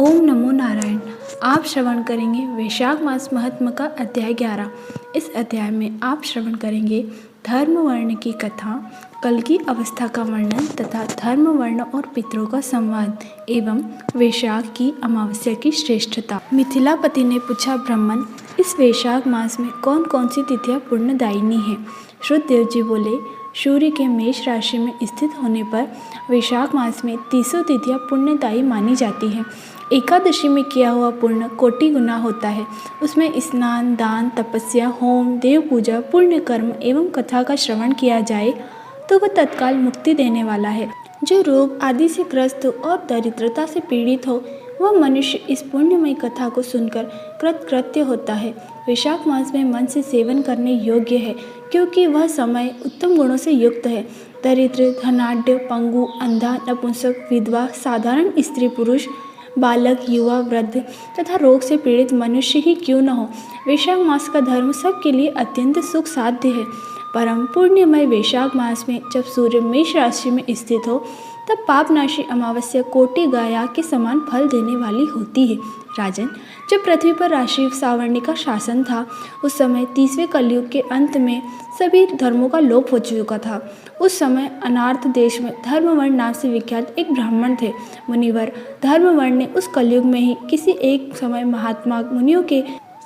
ओम नमो नारायण। आप श्रवण करेंगे वैशाख मास महात्म का अध्याय 11। इस अध्याय में आप श्रवण करेंगे धर्म वर्ण की कथा, कल की अवस्था का वर्णन तथा धर्म वर्ण और पितरों का संवाद एवं वैशाख की अमावस्या की श्रेष्ठता। मिथिलापति ने पूछा, ब्राह्मण, इस वैशाख मास में कौन कौन सी तिथियां पुण्यदायिनी हैं? श्रुतदेव जी बोले, सूर्य के मेष राशि में स्थित होने पर वैशाख मास में 30 तिथियां पुण्यदायी मानी जाती हैं। एकादशी में किया हुआ पुण्य कोटि गुना होता है। उसमें स्नान, दान, तपस्या, होम, देव पूजा, पुण्य कर्म एवं कथा का श्रवण किया जाए तो वह तत्काल मुक्ति देने वाला है। जो रोग आदि से ग्रस्त और दरिद्रता से पीड़ित हो वह मनुष्य इस पुण्यमयी कथा को सुनकर कृतकृत्य होता है। वैशाख मास में मन से सेवन करने योग्य है क्योंकि वह समय उत्तम गुणों से युक्त है। दरिद्र, धनाढ्य, पंगु, अंधा, नपुंसक, विधवा, साधारण स्त्री पुरुष, बालक, युवा, वृद्ध तथा रोग से पीड़ित मनुष्य ही क्यों न हो, वैशाख मास का धर्म सबके लिए अत्यंत सुख साध्य है। परम पुण्यमय वैशाख मास में जब सूर्य मेष राशि में स्थित हो तब पापनाशी अमावस्या कोटि गाया के समान फल देने वाली होती है। राजन, जब पृथ्वी पर राशि सावर्णी का शासन था उस समय 30वें कलयुग के अंत में सभी धर्मों का लोप हो चुका था। उस समय अनार्थ देश में धर्मवर्ण नाम से विख्यात एक ब्राह्मण थे। मुनिवर धर्मवर्ण ने उस कलयुग में ही किसी एक समय महात्मा मुनियों के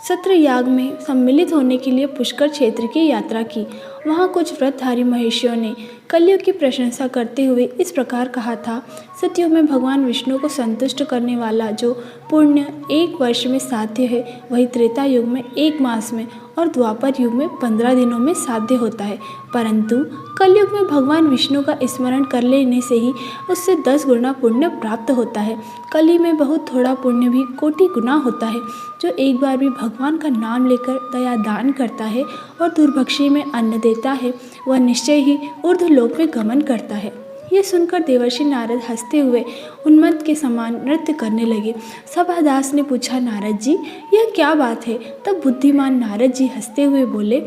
सत्र याग में सम्मिलित होने के लिए पुष्कर क्षेत्र की यात्रा की। वहाँ कुछ व्रतधारी महिषियों ने कलयुग की प्रशंसा करते हुए इस प्रकार कहा था, सतयुग में भगवान विष्णु को संतुष्ट करने वाला जो पुण्य 1 वर्ष में साध्य है वही त्रेता युग में 1 मास में और द्वापर युग में 15 दिनों में साध्य होता है। परंतु कलयुग में भगवान विष्णु का स्मरण कर लेने से ही उससे 10 गुना पुण्य प्राप्त होता है। कली में बहुत थोड़ा पुण्य भी कोटि गुना होता है। जो एक बार भी भगवान का नाम लेकर दया दान करता है और दुर्भक्षी में अन्न देता है वह निश्चय ही ऊर्ध्वलोक में गमन करता है। यह सुनकर देवर्षि नारद हंसते हुए उन्मत्त के समान नृत्य करने लगे। सभादास ने पूछा, नारद जी, यह क्या बात है? तब बुद्धिमान नारद जी हंसते हुए बोले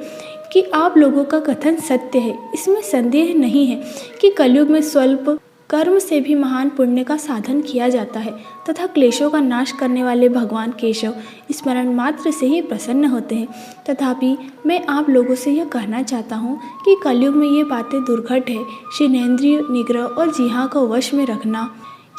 कि आप लोगों का कथन सत्य है। इसमें संदेह नहीं है कि कलयुग में स्वल्प कर्म से भी महान पुण्य का साधन किया जाता है तथा क्लेशों का नाश करने वाले भगवान केशव स्मरण मात्र से ही प्रसन्न होते हैं। तथापि मैं आप लोगों से यह कहना चाहता हूँ कि कलयुग में ये बातें दुर्घट है। शिनेन्द्रिय निग्रह और जिह्वा को वश में रखना,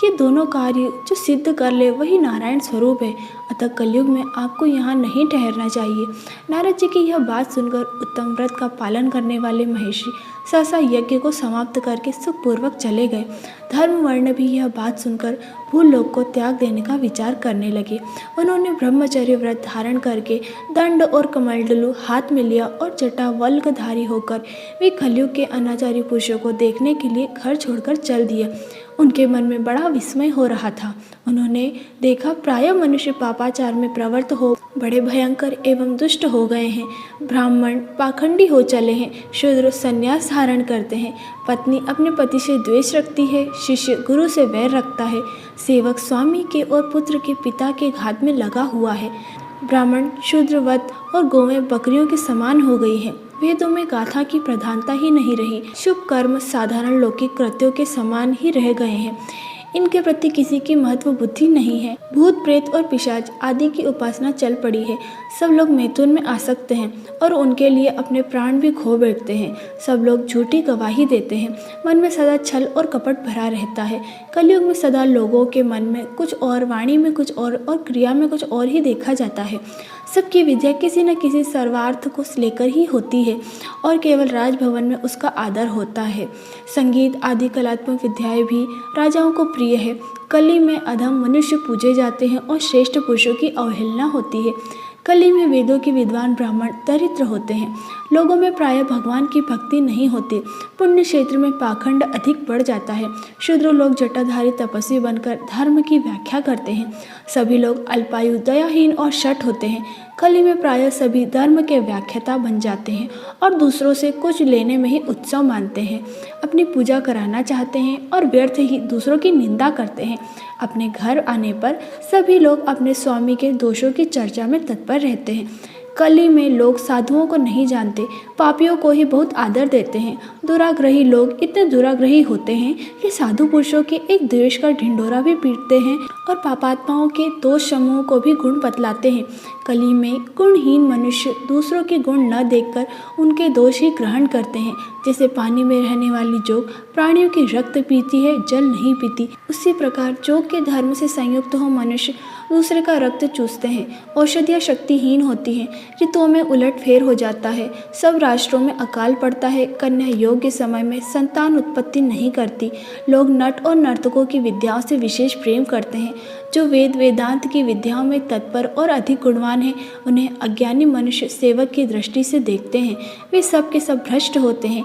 ये दोनों कार्य जो सिद्ध कर ले वही नारायण स्वरूप है। अतः कलयुग में आपको यहाँ नहीं ठहरना चाहिए। नारद जी की यह बात सुनकर उत्तम व्रत का पालन करने वाले महर्षि सहसा यज्ञ को समाप्त करके सुखपूर्वक चले गए। धर्मवर्ण भी यह बात सुनकर भूलोक को त्याग देने का विचार करने लगे। उन्होंने ब्रह्मचर्य व्रत धारण करके दंड और कमंडलू हाथ में लिया और जटा वल्कधारी होकर वे कलयुग के अनाचारी पुरुषों को देखने के लिए घर छोड़कर चल दिए। उनके मन में बड़ा विस्मय हो रहा था। उन्होंने देखा प्रायः मनुष्य पापाचार में प्रवृत्त हो बड़े भयंकर एवं दुष्ट हो गए हैं। ब्राह्मण पाखंडी हो चले हैं, शूद्र संन्यास धारण करते हैं, पत्नी अपने पति से द्वेष रखती है, शिष्य गुरु से वैर रखता है, सेवक स्वामी के और पुत्र के पिता के घात में लगा हुआ है। ब्राह्मण शूद्रवत और गौवें बकरियों के समान हो गई हैं। वेदों में गाथा की प्रधानता ही नहीं रही। शुभ कर्म साधारण लौकिक कृत्यों के समान ही रह गए हैं। इनके प्रति किसी की महत्व बुद्धि नहीं है। भूत प्रेत और पिशाच आदि की उपासना चल पड़ी है। सब लोग मैथुन में आसक्त हैं और उनके लिए अपने प्राण भी खो बैठते हैं। सब लोग झूठी गवाही देते हैं। मन में सदा छल और कपट भरा रहता है। कलयुग में सदा लोगों के मन में कुछ और, वाणी में कुछ और क्रिया में कुछ और ही देखा जाता है। सबकी विद्या किसी न किसी सर्वार्थ को लेकर ही होती है और केवल राजभवन में उसका आदर होता है। संगीत आदि कलात्मक विद्याएं भी राजाओं को प्रिय है। कली में अधम मनुष्य पूजे जाते हैं और श्रेष्ठ पुरुषों की अवहेलना होती है। कली में वेदों के विद्वान ब्राह्मण दरिद्र होते हैं। लोगों में प्रायः भगवान की भक्ति नहीं होती। पुण्य क्षेत्र में पाखंड अधिक बढ़ जाता है। शूद्र लोग जटाधारी तपस्वी बनकर धर्म की व्याख्या करते हैं। सभी लोग अल्पायु, दयाहीन और शठ होते हैं। कली में प्रायः सभी धर्म के व्याख्याता बन जाते हैं और दूसरों से कुछ लेने में ही उत्सव मानते हैं। अपनी पूजा कराना चाहते हैं और व्यर्थ ही दूसरों की निंदा करते हैं। अपने घर आने पर सभी लोग अपने स्वामी के दोषों की चर्चा में तत्पर रहते हैं। कली में लोग साधुओं को नहीं जानते, पापियों को ही बहुत आदर देते हैं। दुराग्रही लोग इतने दुराग्रही होते हैं कि साधु पुरुषों के एक द्वेष का ढिंढोरा भी पीटते हैं और पापात्माओं के दोष समूह को भी गुण बतलाते हैं। कली में गुणहीन मनुष्य दूसरों के गुण न देखकर उनके दोष ही ग्रहण करते हैं। जैसे पानी में रहने वाली जोग प्राणियों की रक्त पीती है, जल नहीं पीती, उसी प्रकार जोग के धर्म से संयुक्त हो मनुष्य दूसरे का रक्त चूसते हैं। औषधियाँ शक्तिहीन होती हैं, ऋतुओं में उलटफेर हो जाता है, सब राष्ट्रों में अकाल पड़ता है, कन्या योग्य समय में संतान उत्पत्ति नहीं करती। लोग नट और नर्तकों की विद्याओं से विशेष प्रेम करते हैं। जो वेद वेदांत की विद्याओं में तत्पर और अधिक गुणवान हैं, उन्हें अज्ञानी मनुष्य सेवक की दृष्टि से देखते हैं। वे सब के सब भ्रष्ट होते हैं।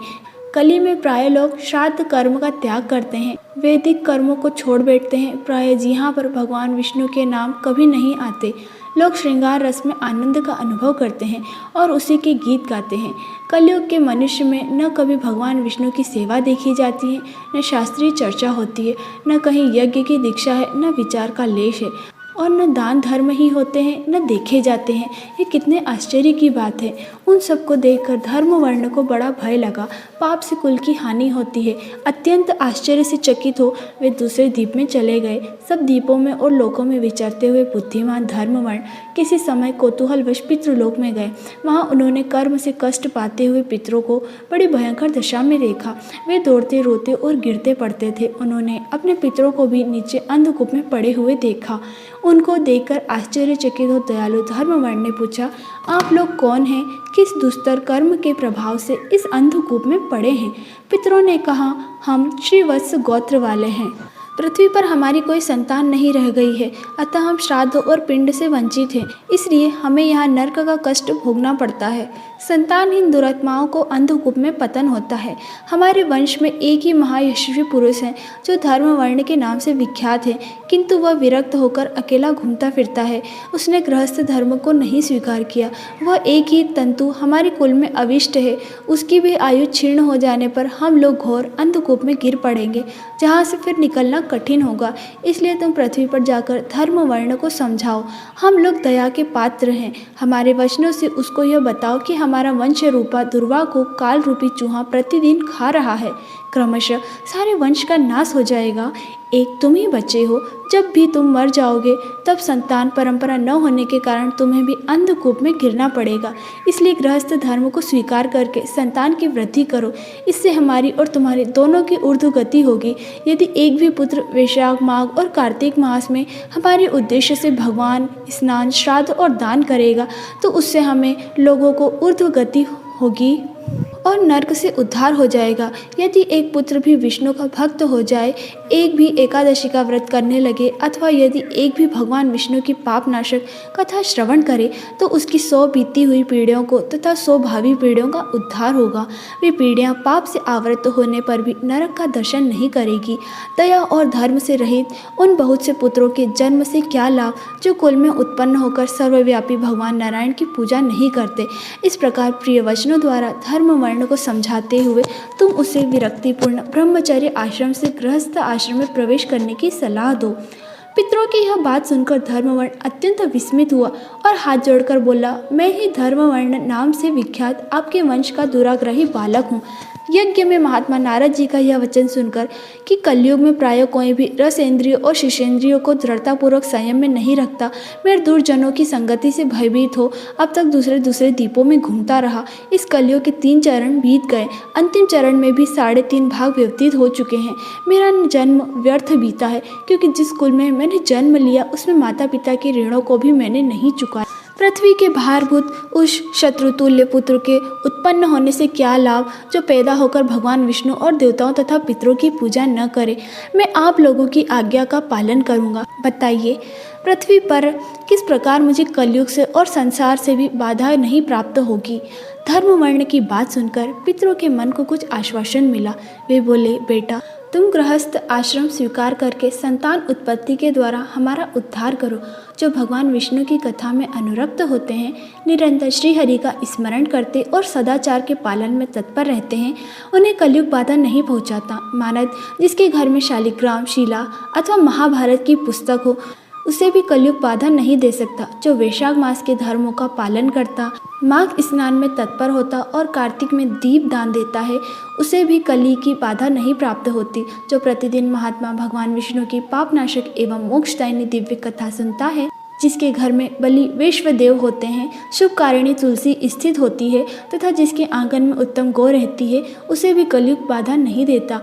कली में प्राय लोग श्राद्ध कर्म का त्याग करते हैं, वैदिक कर्मों को छोड़ बैठते हैं। प्राय यहाँ पर भगवान विष्णु के नाम कभी नहीं आते। लोग श्रृंगार रस में आनंद का अनुभव करते हैं और उसी के गीत गाते हैं। कलयुग के मनुष्य में न कभी भगवान विष्णु की सेवा देखी जाती है, न शास्त्रीय चर्चा होती है, न कहीं यज्ञ की दीक्षा है, न विचार का लेश है, और न दान धर्म ही होते हैं, न देखे जाते हैं। ये कितने आश्चर्य की बात है। उन सबको देखकर धर्म वर्ण को बड़ा भय लगा। पाप से कुल की हानि होती है। अत्यंत आश्चर्य से चकित हो वे दूसरे द्वीप में चले गए। सब द्वीपों में और लोकों में विचरते हुए बुद्धिमान धर्म वर्ण किसी समय कौतूहलवश पितृलोक में गए। वहाँ उन्होंने कर्म से कष्ट पाते हुए पितरों को बड़ी भयंकर दशा में देखा। वे दौड़ते रोते और गिरते पड़ते थे। उन्होंने अपने पितरों को भी नीचे अंधकूप में पड़े हुए देखा। उनको देखकर आश्चर्यचकित हो दयालु धर्मवर्ण ने पूछा, आप लोग कौन हैं? किस दुस्तर कर्म के प्रभाव से इस अंधकूप में पड़े हैं? पितरों ने कहा, हम श्रीवत्स गोत्र वाले हैं। पृथ्वी पर हमारी कोई संतान नहीं रह गई है, अतः हम श्राद्ध और पिंड से वंचित हैं, इसलिए हमें यहाँ नरक का कष्ट भोगना पड़ता है। संतानहीन दुरात्माओं को अंधकूप में पतन होता है। हमारे वंश में एक ही महायशस्वी पुरुष है जो धर्म वर्ण के नाम से विख्यात है, किंतु वह विरक्त होकर अकेला घूमता फिरता है। उसने गृहस्थ धर्म को नहीं स्वीकार किया। वह एक ही तंतु हमारे कुल में अविष्ट है। उसकी भी आयु क्षीण हो जाने पर हम लोग घोर अंधकूप में गिर पड़ेंगे, जहाँ से फिर निकलना कठिन होगा। इसलिए तुम पृथ्वी पर जाकर धर्म वर्ण को समझाओ। हम लोग दया के पात्र हैं। हमारे वचनों से उसको यह बताओ कि हमारा वंश रूपा दुर्वा को काल रूपी चूहा प्रतिदिन खा रहा है। क्रमशः सारे वंश का नाश हो जाएगा। एक तुम ही बचे हो। जब भी तुम मर जाओगे तब संतान परंपरा न होने के कारण तुम्हें भी अंधकूप में गिरना पड़ेगा। इसलिए गृहस्थ धर्म को स्वीकार करके संतान की वृद्धि करो। इससे हमारी और तुम्हारी दोनों की ऊर्ध्व गति होगी। यदि एक भी पुत्र वैशाख माघ और कार्तिक मास में हमारे उद्देश्य से भगवान स्नान श्राद्ध और दान करेगा तो उससे हमें लोगों को ऊर्ध्व गति होगी और नरक से उद्धार हो जाएगा। यदि एक पुत्र भी विष्णु का भक्त हो जाए, एक भी एकादशी का व्रत करने लगे, अथवा यदि एक भी भगवान विष्णु की पापनाशक कथा श्रवण करे, तो उसकी 100 बीती हुई पीढ़ियों को तथा 100 भावी पीढ़ियों का उद्धार होगा। वे पीढ़ियाँ पाप से आवृत होने पर भी नरक का दर्शन नहीं करेगी। दया और धर्म से रहित उन बहुत से पुत्रों के जन्म से क्या लाभ जो कुल में उत्पन्न होकर सर्वव्यापी भगवान नारायण की पूजा नहीं करते। इस प्रकार प्रिय वचनों द्वारा धर्म वर्ण को समझाते हुए तुम उसे विरक्तिपूर्ण ब्रह्मचर्य आश्रम से गृहस्थ आश्रम में प्रवेश करने की सलाह दो। पितरों की यह बात सुनकर धर्मवर्ण अत्यंत विस्मित हुआ और हाथ जोड़कर बोला, मैं ही धर्मवर्ण नाम से विख्यात आपके वंश का दुराग्रही बालक हूँ। यज्ञ में महात्मा नारद जी का यह वचन सुनकर कि कलयुग में प्राय कोई भी रसेंद्रियों और शिशेंद्रियों को दृढ़तापूर्वक संयम में नहीं रखता, मैं दुर्जनों की संगति से भयभीत हो अब तक दूसरे द्वीपों में घूमता रहा। इस कलयुग के 3 चरण बीत गए। अंतिम चरण में भी 3.5 भाग व्यतीत हो चुके हैं। मेरा जन्म व्यर्थ बीता है, क्योंकि जिस कुल में मैंने जन्म लिया उसमें माता पिता के ऋणों को भी मैंने नहीं चुकाया। पृथ्वी के भारभूत उस शत्रुतुल्य पुत्र के उत्पन्न होने से क्या लाभ जो पैदा होकर भगवान विष्णु और देवताओं तथा पितरों की पूजा न करे। मैं आप लोगों की आज्ञा का पालन करूंगा। बताइए, पृथ्वी पर किस प्रकार मुझे कलयुग से और संसार से भी बाधा नहीं प्राप्त होगी। धर्मवर्ण की बात सुनकर पितरों के मन को कुछ आश्वासन मिला। वे बोले, बेटा, तुम गृहस्थ आश्रम स्वीकार करके संतान उत्पत्ति के द्वारा हमारा उद्धार करो। जो भगवान विष्णु की कथा में अनुरक्त होते हैं, निरंतर श्रीहरि का स्मरण करते और सदाचार के पालन में तत्पर रहते हैं, उन्हें कलयुग बाधा नहीं पहुंचाता। मानव जिसके घर में शालिग्राम, शिला अथवा महाभारत की पुस्तक हो, उसे भी कलयुग बाधा नहीं दे सकता। जो वैशाख मास के धर्मों का पालन करता, माघ स्नान में तत्पर होता और कार्तिक में दीप दान देता है, उसे भी कली की बाधा नहीं प्राप्त होती। जो प्रतिदिन महात्मा भगवान विष्णु की पापनाशक एवं मोक्षदायिनी दिव्य कथा सुनता है, जिसके घर में बलि विश्वदेव होते हैं, शुभ कारिणी तुलसी स्थित होती है तथा जिसके आंगन में उत्तम गौ रहती है, उसे भी कलयुग बाधा नहीं देता।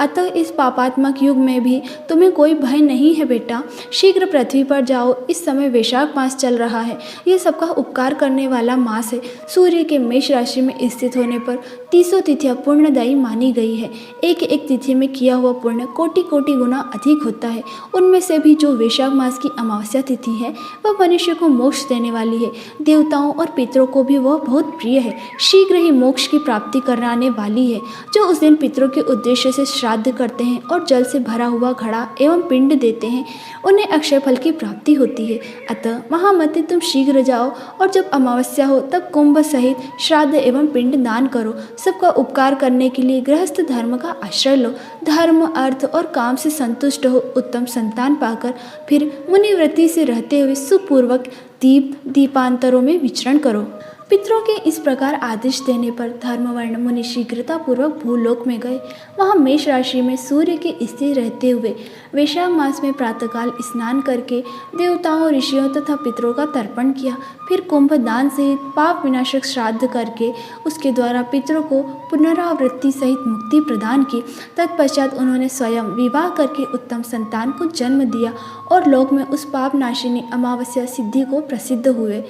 अतः इस पापात्मक युग में भी तुम्हें कोई भय नहीं है बेटा। शीघ्र पृथ्वी पर जाओ। इस समय वैशाख मास चल रहा है। यह सबका उपकार करने वाला मास है। सूर्य के मेष राशि में स्थित होने पर 30 तिथियां पुण्यदायी मानी गई है। एक एक तिथि में किया हुआ पुण्य कोटि कोटि गुना अधिक होता है। उनमें से भी जो वैशाख मास की अमावस्या तिथि है, वह मनुष्य को मोक्ष देने वाली है। देवताओं और पितरों को भी वह बहुत प्रिय है। शीघ्र ही मोक्ष की प्राप्ति कराने वाली है। जो उस दिन पितरों के उद्देश्य से श्राद्ध करते हैं और जल से भरा हुआ घड़ा एवं पिंड देते हैं, उन्हें अक्षय फल की प्राप्ति होती है। अतः महामते, तुम शीघ्र जाओ और जब अमावस्या हो तब कुंभ सहित श्राद्ध एवं पिंड दान करो। सबका उपकार करने के लिए गृहस्थ धर्म का आश्रय लो। धर्म, अर्थ और काम से संतुष्ट हो। उत्तम संतान पाकर फिर मुनिवृत्ति से रहते हुए सुपूर्वक दीपांतरों में विचरण करो। पितरों के इस प्रकार आदेश देने पर धर्मवर्ण मुनि शीघ्रतापूर्वक भूलोक में गए। वहां मेष राशि में सूर्य के स्थिर रहते हुए वैशाख मास में प्रातःकाल स्नान करके देवताओं, ऋषियों तथा पितरों का तर्पण किया। फिर कुंभ दान सहित पाप विनाशक श्राद्ध करके उसके द्वारा पितरों को पुनरावृत्ति सहित मुक्ति प्रदान की। तत्पश्चात उन्होंने स्वयं विवाह करके उत्तम संतान को जन्म दिया और लोक में उस पाप नाशिनी अमावस्या सिद्धि को प्रसिद्ध हुए।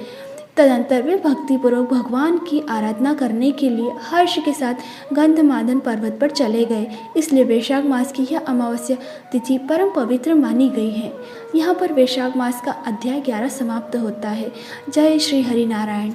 तदंतर वे भक्तिपूर्वक भगवान की आराधना करने के लिए हर्ष के साथ गंधमादन पर्वत पर चले गए। इसलिए वैशाख मास की यह अमावस्या तिथि परम पवित्र मानी गई है। यहाँ पर वैशाख मास का अध्याय 11 समाप्त होता है। जय श्री हरि नारायण।